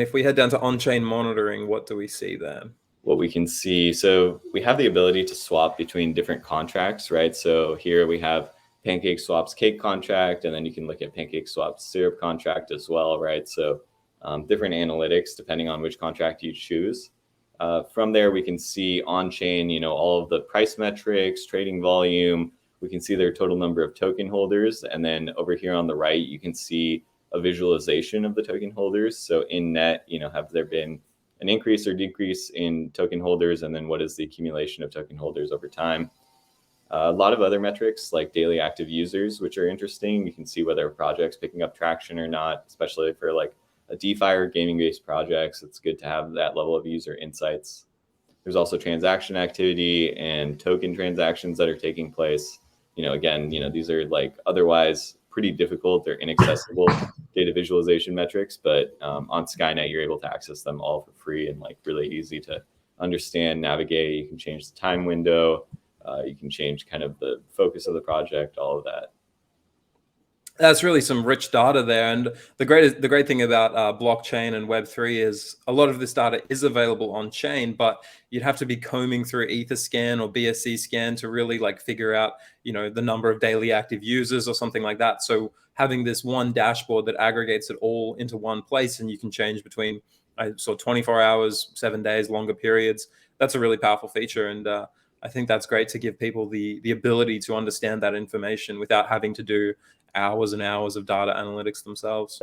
If we head down to on-chain monitoring, what do we see there? What we can see, so we have the ability to swap between different contracts, right? So here we have PancakeSwap's cake contract, and then you can look at PancakeSwap's syrup contract as well, right? So different analytics depending on which contract you choose. From there, we can see on-chain, all of the price metrics, trading volume. We can see their total number of token holders. And then over here on the right, you can see a visualization of the token holders. So in net, have there been an increase or decrease in token holders? And then what is the accumulation of token holders over time? A lot of other metrics like daily active users, which are interesting. You can see whether a project's picking up traction or not, especially for like a DeFi or gaming-based projects. It's good to have that level of user insights. There's also transaction activity and token transactions that are taking place. Again, these are like otherwise pretty difficult. They're inaccessible data visualization metrics, but on Skynet, you're able to access them all for free and like really easy to understand, navigate. You can change the time window. You can change kind of the focus of the project, all of that. That's really some rich data there. And the great thing about blockchain and Web3 is a lot of this data is available on chain, but you'd have to be combing through Etherscan or BSC scan to really like figure out, the number of daily active users or something like that. So having this one dashboard that aggregates it all into one place, and you can change between, I saw 24 hours, 7 days, longer periods. That's a really powerful feature. And I think that's great to give people the ability to understand that information without having to do hours and hours of data analytics themselves.